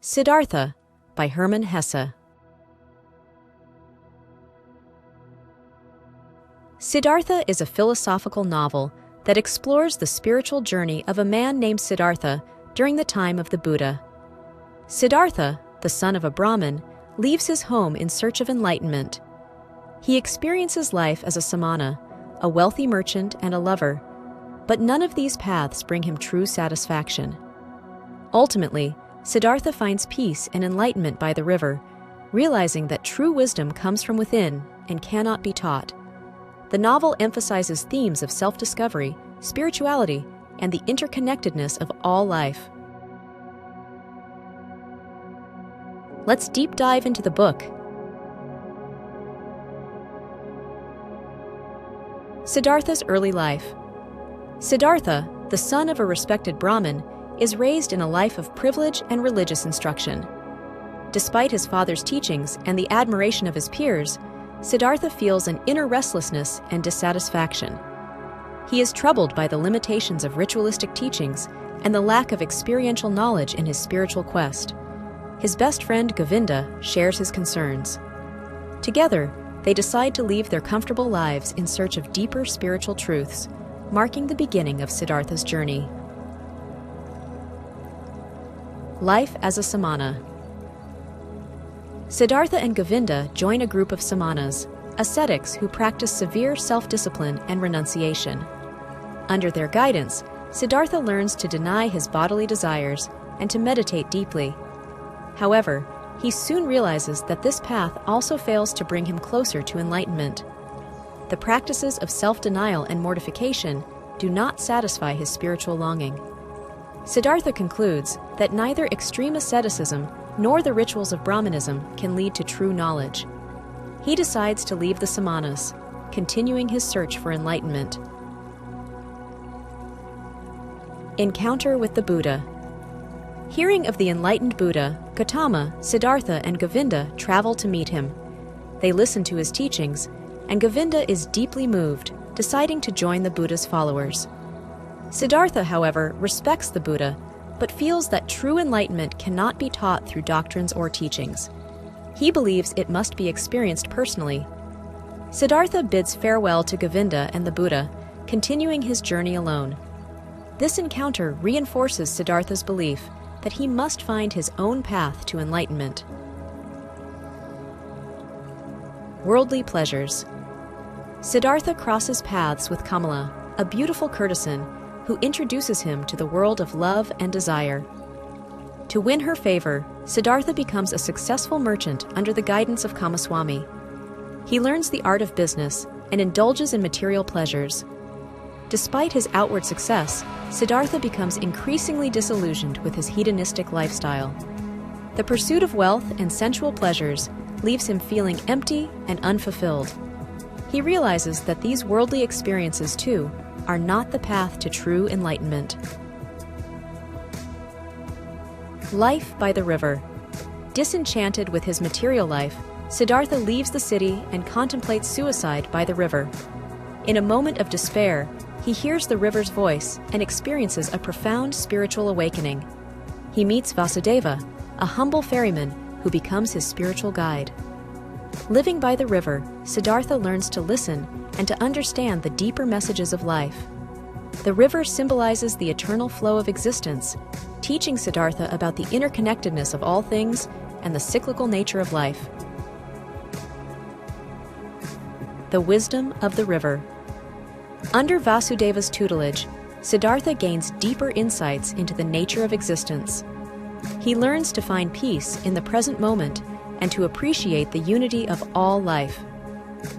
Siddhartha by Hermann Hesse. Siddhartha is a philosophical novel that explores the spiritual journey of a man named Siddhartha during the time of the Buddha. Siddhartha, the son of a Brahmin, leaves his home in search of enlightenment. He experiences life as a samana, a wealthy merchant and a lover, but none of these paths bring him true satisfaction. Ultimately, Siddhartha finds peace and enlightenment by the river, realizing that true wisdom comes from within and cannot be taught. The novel emphasizes themes of self-discovery, spirituality, and the interconnectedness of all life. Let's deep dive into the book. Siddhartha's early life. Siddhartha, the son of a respected Brahmin, is raised in a life of privilege and religious instruction. Despite his father's teachings and the admiration of his peers, Siddhartha feels an inner restlessness and dissatisfaction. He is troubled by the limitations of ritualistic teachings and the lack of experiential knowledge in his spiritual quest. His best friend Govinda shares his concerns. Together, they decide to leave their comfortable lives in search of deeper spiritual truths, marking the beginning of Siddhartha's journey. Life as a samana. Siddhartha and Govinda join a group of samanas, ascetics who practice severe self-discipline and renunciation. Under their guidance, Siddhartha learns to deny his bodily desires and to meditate deeply. However, he soon realizes that this path also fails to bring him closer to enlightenment. The practices of self-denial and mortification do not satisfy his spiritual longing. Siddhartha concludes that neither extreme asceticism nor the rituals of Brahmanism can lead to true knowledge. He decides to leave the samanas, continuing his search for enlightenment. Encounter with the Buddha. Hearing of the enlightened Buddha, Gautama, Siddhartha, and Govinda travel to meet him. They listen to his teachings, and Govinda is deeply moved, deciding to join the Buddha's followers. Siddhartha, however, respects the Buddha, but feels that true enlightenment cannot be taught through doctrines or teachings. He believes it must be experienced personally. Siddhartha bids farewell to Govinda and the Buddha, continuing his journey alone. This encounter reinforces Siddhartha's belief that he must find his own path to enlightenment. Worldly pleasures. Siddhartha crosses paths with Kamala, a beautiful courtesan, who introduces him to the world of love and desire. To win her favor, Siddhartha becomes a successful merchant under the guidance of Kamaswami. He learns the art of business and indulges in material pleasures. Despite his outward success, Siddhartha becomes increasingly disillusioned with his hedonistic lifestyle. The pursuit of wealth and sensual pleasures leaves him feeling empty and unfulfilled. He realizes that these worldly experiences, too, are not the path to true enlightenment. Life by the river. Disenchanted with his material life, Siddhartha leaves the city and contemplates suicide by the river. In a moment of despair, he hears the river's voice and experiences a profound spiritual awakening. He meets Vasudeva, a humble ferryman who becomes his spiritual guide. Living by the river, Siddhartha learns to listen and to understand the deeper messages of life. The river symbolizes the eternal flow of existence, teaching Siddhartha about the interconnectedness of all things and the cyclical nature of life. The wisdom of the river. Under Vasudeva's tutelage, Siddhartha gains deeper insights into the nature of existence. He learns to find peace in the present moment and to appreciate the unity of all life.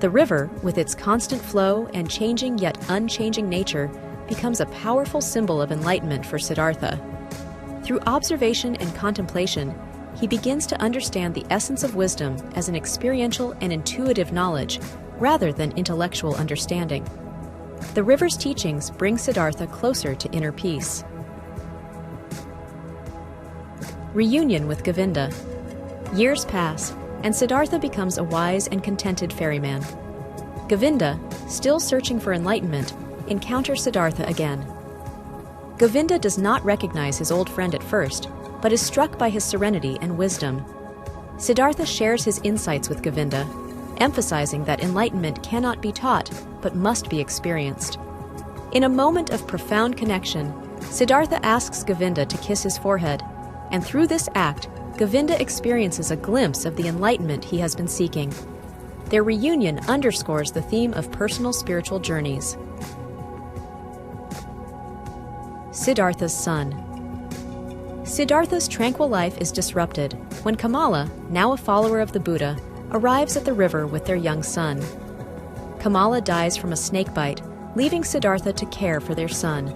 The river, with its constant flow and changing yet unchanging nature, becomes a powerful symbol of enlightenment for Siddhartha. Through observation and contemplation, he begins to understand the essence of wisdom as an experiential and intuitive knowledge, rather than intellectual understanding. The river's teachings bring Siddhartha closer to inner peace. Reunion with Govinda. Years pass, and Siddhartha becomes a wise and contented ferryman. Govinda, still searching for enlightenment, encounters Siddhartha again. Govinda does not recognize his old friend at first, but is struck by his serenity and wisdom. Siddhartha shares his insights with Govinda, emphasizing that enlightenment cannot be taught, but must be experienced. In a moment of profound connection, Siddhartha asks Govinda to kiss his forehead, and through this act, Govinda experiences a glimpse of the enlightenment he has been seeking. Their reunion underscores the theme of personal spiritual journeys. Siddhartha's son. Siddhartha's tranquil life is disrupted when Kamala, now a follower of the Buddha, arrives at the river with their young son. Kamala dies from a snakebite, leaving Siddhartha to care for their son.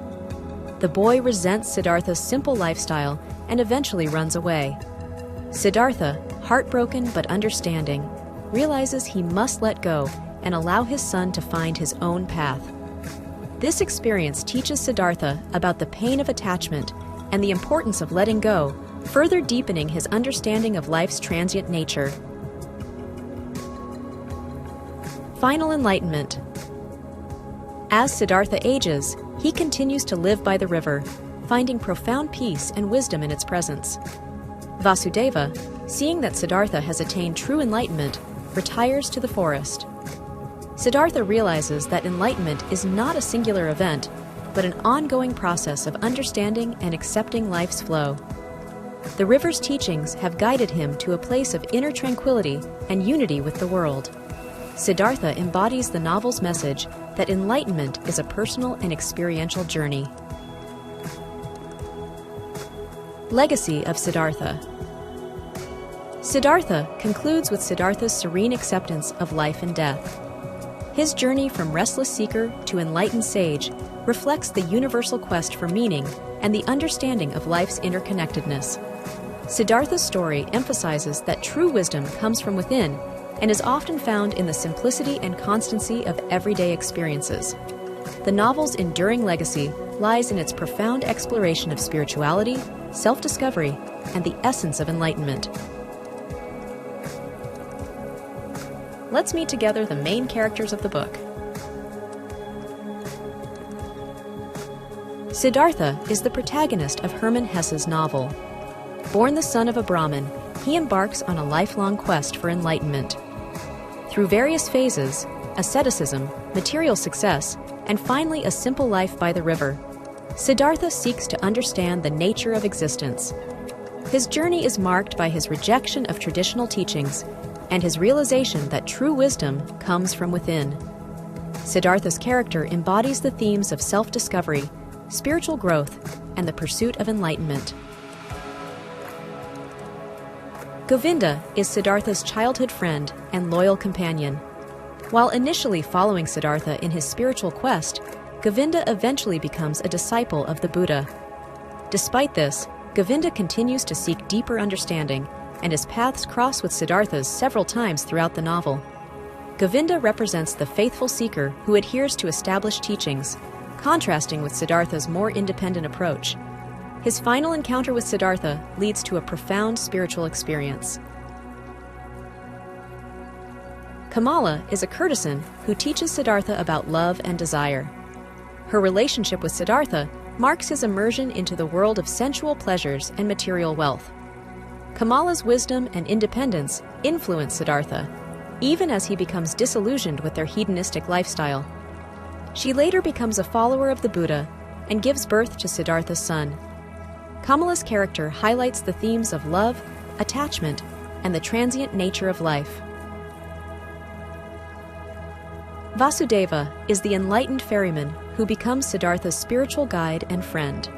The boy resents Siddhartha's simple lifestyle and eventually runs away. Siddhartha, heartbroken but understanding, realizes he must let go and allow his son to find his own path. This experience teaches Siddhartha about the pain of attachment and the importance of letting go, further deepening his understanding of life's transient nature. Final enlightenment. As Siddhartha ages, he continues to live by the river, finding profound peace and wisdom in its presence. Vasudeva, seeing that Siddhartha has attained true enlightenment, retires to the forest. Siddhartha realizes that enlightenment is not a singular event, but an ongoing process of understanding and accepting life's flow. The river's teachings have guided him to a place of inner tranquility and unity with the world. Siddhartha embodies the novel's message that enlightenment is a personal and experiential journey. Legacy of Siddhartha. Siddhartha concludes with Siddhartha's serene acceptance of life and death. His journey from restless seeker to enlightened sage reflects the universal quest for meaning and the understanding of life's interconnectedness. Siddhartha's story emphasizes that true wisdom comes from within and is often found in the simplicity and constancy of everyday experiences. The novel's enduring legacy lies in its profound exploration of spirituality, self-discovery, and the essence of enlightenment. Let's meet together the main characters of the book. Siddhartha is the protagonist of Hermann Hesse's novel. Born the son of a Brahmin, he embarks on a lifelong quest for enlightenment. Through various phases, asceticism, material success, and finally a simple life by the river, Siddhartha seeks to understand the nature of existence. His journey is marked by his rejection of traditional teachings and his realization that true wisdom comes from within. Siddhartha's character embodies the themes of self-discovery, spiritual growth, and the pursuit of enlightenment. Govinda is Siddhartha's childhood friend and loyal companion. While initially following Siddhartha in his spiritual quest, Govinda eventually becomes a disciple of the Buddha. Despite this, Govinda continues to seek deeper understanding, and his paths cross with Siddhartha's several times throughout the novel. Govinda represents the faithful seeker who adheres to established teachings, contrasting with Siddhartha's more independent approach. His final encounter with Siddhartha leads to a profound spiritual experience. Kamala is a courtesan who teaches Siddhartha about love and desire. Her relationship with Siddhartha marks his immersion into the world of sensual pleasures and material wealth. Kamala's wisdom and independence influence Siddhartha, even as he becomes disillusioned with their hedonistic lifestyle. She later becomes a follower of the Buddha and gives birth to Siddhartha's son. Kamala's character highlights the themes of love, attachment, and the transient nature of life. Vasudeva is the enlightened ferryman who becomes Siddhartha's spiritual guide and friend.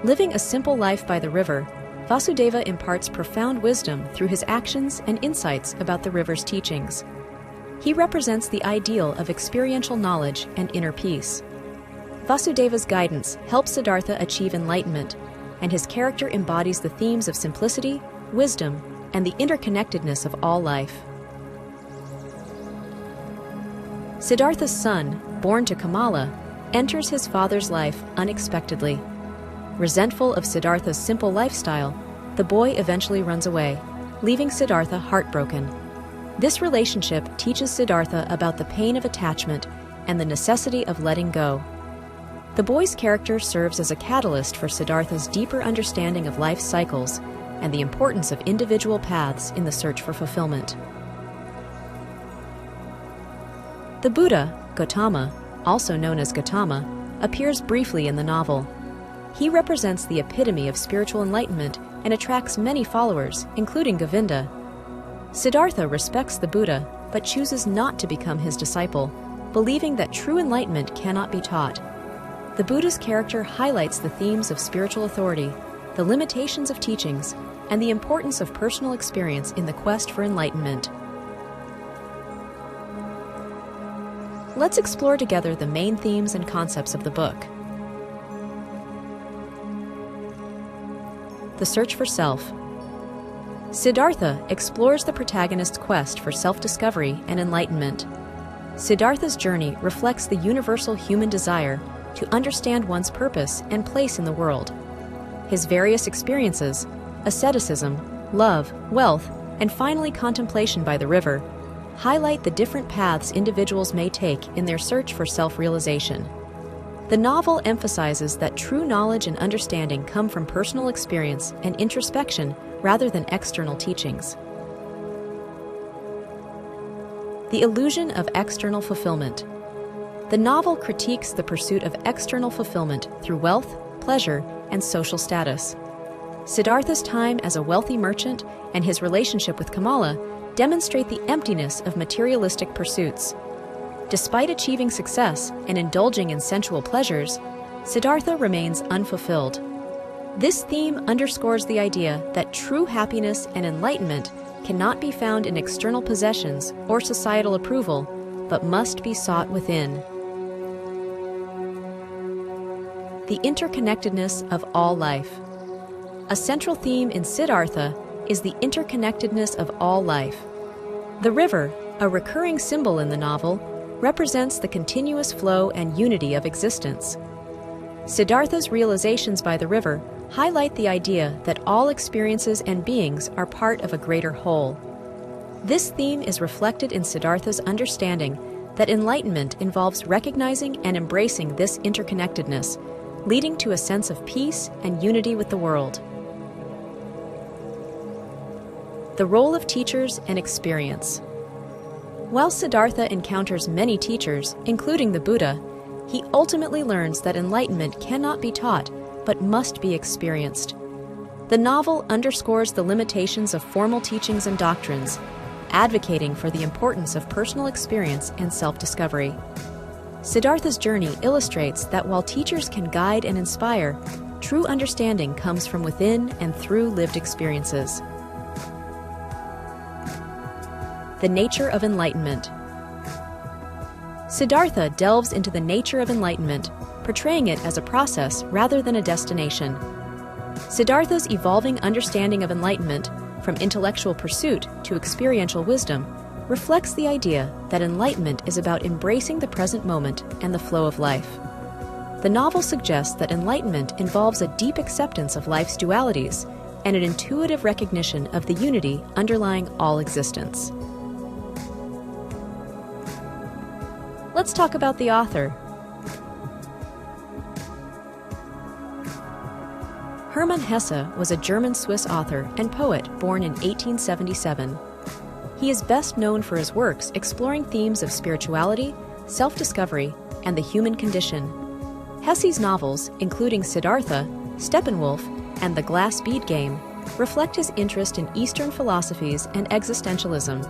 Living a simple life by the river, Vasudeva imparts profound wisdom through his actions and insights about the river's teachings. He represents the ideal of experiential knowledge and inner peace. Vasudeva's guidance helps Siddhartha achieve enlightenment, and his character embodies the themes of simplicity, wisdom, and the interconnectedness of all life. Siddhartha's son, born to Kamala, enters his father's life unexpectedly. Resentful of Siddhartha's simple lifestyle, the boy eventually runs away, leaving Siddhartha heartbroken. This relationship teaches Siddhartha about the pain of attachment and the necessity of letting go. The boy's character serves as a catalyst for Siddhartha's deeper understanding of life's cycles and the importance of individual paths in the search for fulfillment. The Buddha, Gautama, also known as Gautama, appears briefly in the novel. He represents the epitome of spiritual enlightenment and attracts many followers, including Govinda. Siddhartha respects the Buddha, but chooses not to become his disciple, believing that true enlightenment cannot be taught. The Buddha's character highlights the themes of spiritual authority, the limitations of teachings, and the importance of personal experience in the quest for enlightenment. Let's explore together the main themes and concepts of the book. The search for self. Siddhartha explores the protagonist's quest for self-discovery and enlightenment. Siddhartha's journey reflects the universal human desire to understand one's purpose and place in the world. His various experiences, asceticism, love, wealth, and finally contemplation by the river, highlight the different paths individuals may take in their search for self-realization. The novel emphasizes that true knowledge and understanding come from personal experience and introspection rather than external teachings. The illusion of external fulfillment. The novel critiques the pursuit of external fulfillment through wealth, pleasure, and social status. Siddhartha's time as a wealthy merchant and his relationship with Kamala demonstrate the emptiness of materialistic pursuits. Despite achieving success and indulging in sensual pleasures, Siddhartha remains unfulfilled. This theme underscores the idea that true happiness and enlightenment cannot be found in external possessions or societal approval, but must be sought within. The interconnectedness of all life. A central theme in Siddhartha is the interconnectedness of all life. The river, a recurring symbol in the novel, represents the continuous flow and unity of existence. Siddhartha's realizations by the river highlight the idea that all experiences and beings are part of a greater whole. This theme is reflected in Siddhartha's understanding that enlightenment involves recognizing and embracing this interconnectedness, leading to a sense of peace and unity with the world. The role of teachers and experience. While Siddhartha encounters many teachers, including the Buddha, he ultimately learns that enlightenment cannot be taught, but must be experienced. The novel underscores the limitations of formal teachings and doctrines, advocating for the importance of personal experience and self-discovery. Siddhartha's journey illustrates that while teachers can guide and inspire, true understanding comes from within and through lived experiences. The nature of enlightenment. Siddhartha delves into the nature of enlightenment, portraying it as a process rather than a destination. Siddhartha's evolving understanding of enlightenment, from intellectual pursuit to experiential wisdom, reflects the idea that enlightenment is about embracing the present moment and the flow of life. The novel suggests that enlightenment involves a deep acceptance of life's dualities and an intuitive recognition of the unity underlying all existence. Let's talk about the author. Hermann Hesse was a German-Swiss author and poet born in 1877. He is best known for his works exploring themes of spirituality, self-discovery, and the human condition. Hesse's novels, including Siddhartha, Steppenwolf, and The Glass Bead Game, reflect his interest in Eastern philosophies and existentialism.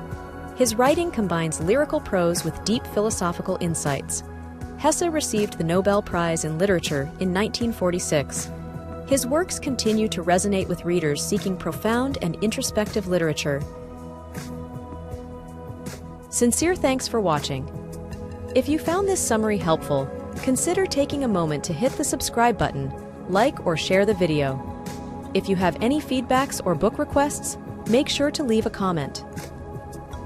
His writing combines lyrical prose with deep philosophical insights. Hesse received the Nobel Prize in Literature in 1946. His works continue to resonate with readers seeking profound and introspective literature. Sincere thanks for watching. If you found this summary helpful, consider taking a moment to hit the subscribe button, like or share the video. If you have any feedbacks or book requests, make sure to leave a comment.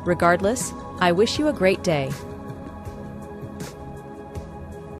Regardless, I wish you a great day.